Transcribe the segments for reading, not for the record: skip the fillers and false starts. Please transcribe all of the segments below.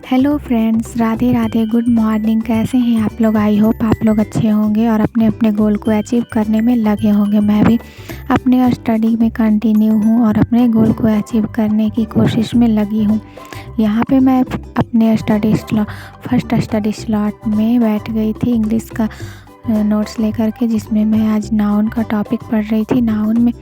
Hello friends, Radhe Radhe, good morning. कैसे हैं आप लोग? आई होप आप लोग अच्छे होंगे और अपने अपने गोल को अचीव करने में लगे होंगे। मैं भी अपने स्टडी में कंटिन्यू हूँ और अपने गोल को अचीव करने की कोशिश में लगी हूँ। यहाँ पे मैं अपने फर्स्ट स्टडी स्लॉट में बैठ गई थी इंग्लिश का नोट्स लेकर के, जिसमें मैं आज नाउन का टॉपिक पढ़ रही थी। नाउन में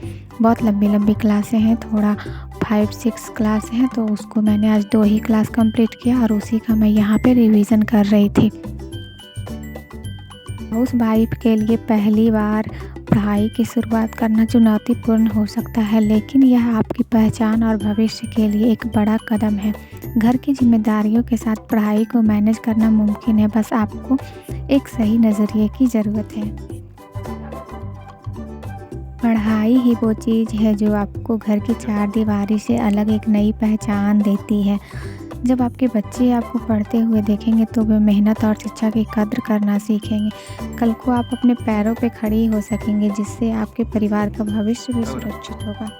बहुत लंबी लंबी क्लासें हैं, थोड़ा 5-6 क्लास हैं, तो उसको मैंने आज 2 ही क्लास कंप्लीट किया और उसी का मैं यहाँ पे रिवीजन कर रही थी। हाउस वाइफ के लिए पहली बार पढ़ाई की शुरुआत करना चुनौतीपूर्ण हो सकता है, लेकिन यह आपकी पहचान और भविष्य के लिए एक बड़ा कदम है। घर की जिम्मेदारियों के साथ पढ़ाई को मैनेज करना मुमकिन है, बस आपको एक सही नज़रिए की ज़रूरत है। पढ़ाई ही वो चीज़ है जो आपको घर की चारदीवारी से अलग एक नई पहचान देती है। जब आपके बच्चे आपको पढ़ते हुए देखेंगे तो वे मेहनत और शिक्षा की कद्र करना सीखेंगे। कल को आप अपने पैरों पे खड़ी हो सकेंगे, जिससे आपके परिवार का भविष्य भी सुरक्षित होगा।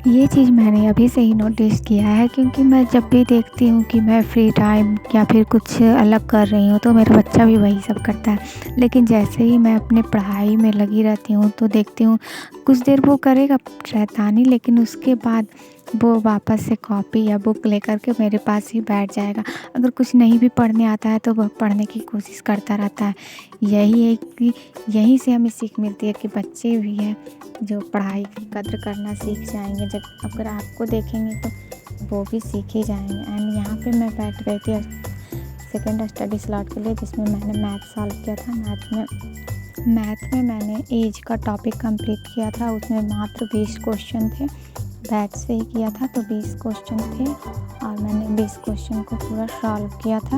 ये चीज़ मैंने अभी से ही नोटिस किया है, क्योंकि मैं जब भी देखती हूँ कि मैं फ्री टाइम या फिर कुछ अलग कर रही हूँ तो मेरा बच्चा भी वही सब करता है। लेकिन जैसे ही मैं अपने पढ़ाई में लगी रहती हूँ तो देखती हूँ कुछ देर वो करेगा शैतानी, लेकिन उसके बाद वो वापस से कॉपी या बुक लेकर के मेरे पास ही बैठ जाएगा। अगर कुछ नहीं भी पढ़ने आता है तो वह पढ़ने की कोशिश करता रहता है। यही है कि यहीं से हमें सीख मिलती है कि बच्चे भी हैं जो पढ़ाई की कद्र करना सीख जाएंगे। जब अगर आपको देखेंगे तो वो भी सीख ही जाएंगे। एंड यहाँ पे मैं बैठ गई थी सेकेंड स्टडी स्लॉट के लिए, जिसमें मैंने मैथ सॉल्व किया था। मैथ में मैंने एज का टॉपिक कंप्लीट किया था। उसमें मात्र 20 क्वेश्चन थे। बैच से ही किया था तो 20 क्वेश्चन थे और मैंने 20 क्वेश्चन को पूरा सॉल्व किया था।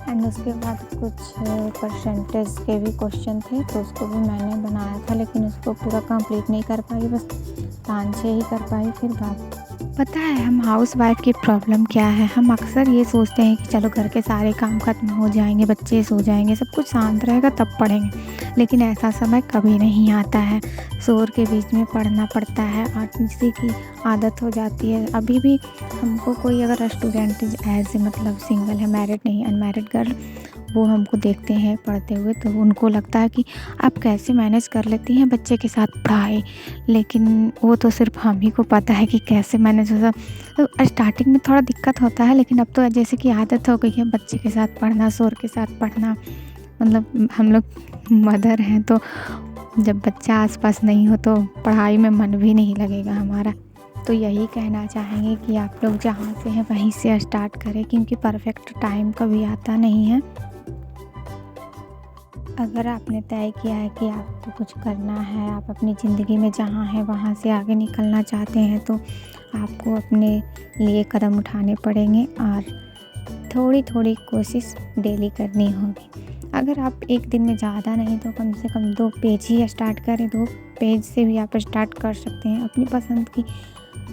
एंड उसके बाद कुछ परसेंटेज के भी क्वेश्चन थे, तो उसको भी मैंने बनाया था, लेकिन उसको पूरा कंप्लीट नहीं कर पाई, बस 5-6 ही कर पाई। फिर बात पता है हम हाउस वाइफ की प्रॉब्लम क्या है? हम अक्सर ये सोचते हैं कि चलो घर के सारे काम खत्म हो जाएंगे, बच्चे सो जाएंगे, सब कुछ शांत रहेगा तब पढ़ेंगे, लेकिन ऐसा समय कभी नहीं आता है। शोर के बीच में पढ़ना पड़ता है और किसी की आदत हो जाती है। अभी भी हमको कोई अगर स्टूडेंट एज मतलब सिंगल है, मैरिड नहीं, अनमैरिड गर्ल, वो हमको देखते हैं पढ़ते हुए तो उनको लगता है कि आप कैसे मैनेज कर लेती हैं बच्चे के साथ पढ़ाई, लेकिन वो तो सिर्फ हम ही को पता है कि कैसे मैनेज होता। तो स्टार्टिंग में थोड़ा दिक्कत होता है, लेकिन अब तो जैसे कि आदत हो गई है बच्चे के साथ पढ़ना, शोर के साथ पढ़ना। मतलब हम लोग मदर हैं, तो जब बच्चा आसपास नहीं हो तो पढ़ाई में मन भी नहीं लगेगा हमारा। तो यही कहना चाहेंगे कि आप लोग जहाँ से हैं वहीं से स्टार्ट करें, क्योंकि परफेक्ट टाइम कभी आता नहीं है। अगर आपने तय किया है कि आपको कुछ करना है, आप अपनी ज़िंदगी में जहाँ हैं वहाँ से आगे निकलना चाहते हैं, तो आपको अपने लिए कदम उठाने पड़ेंगे और थोड़ी थोड़ी कोशिश डेली करनी होगी। अगर आप एक दिन में ज़्यादा नहीं तो कम से कम 2 पेज ही स्टार्ट करें। 2 पेज से भी आप स्टार्ट कर सकते हैं। अपनी पसंद की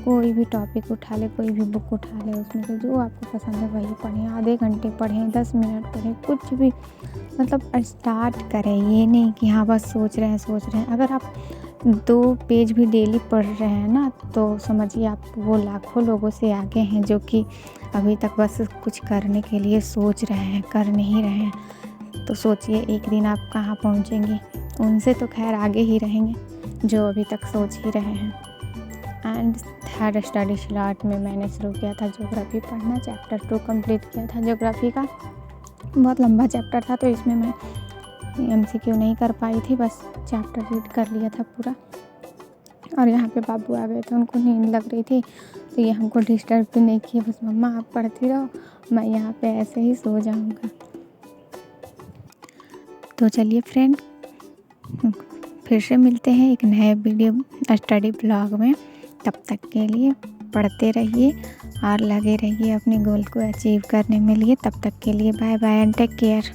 कोई भी टॉपिक उठा ले, कोई भी बुक उठा ले, उसमें से जो आपको पसंद है वही पढ़ें। आधे घंटे पढ़ें, 10 मिनट पढ़ें, कुछ भी, मतलब स्टार्ट करें। ये नहीं कि हाँ बस सोच रहे हैं। अगर आप 2 पेज भी डेली पढ़ रहे हैं ना, तो समझिए आप वो लाखों लोगों से आगे हैं जो कि अभी तक बस कुछ करने के लिए सोच रहे हैं, कर नहीं रहे हैं। तो सोचिए एक दिन आप कहाँ पहुँचेंगे। उनसे तो खैर आगे ही रहेंगे जो अभी तक सोच ही रहे हैं। एंड थर्ड स्टडी स्लॉट में मैंने शुरू किया था ज्योग्राफी पढ़ना। चैप्टर 2 कंप्लीट किया था ज्योग्राफी का। बहुत लंबा चैप्टर था तो इसमें मैं MCQ नहीं कर पाई थी, बस चैप्टर रीड कर लिया था पूरा। और यहाँ पे बाबू आ गए थे, उनको नींद लग रही थी, तो ये हमको डिस्टर्ब भी नहीं किया। बस मम्मा आप पढ़ती रहो, मैं यहाँ पे ऐसे ही सो जाऊँगा। तो चलिए फ्रेंड, फिर से मिलते हैं एक नए वीडियो स्टडी ब्लॉग में। तब तक के लिए पढ़ते रहिए और लगे रहिए अपने गोल को अचीव करने में लिए। तब तक के लिए bye bye and take care.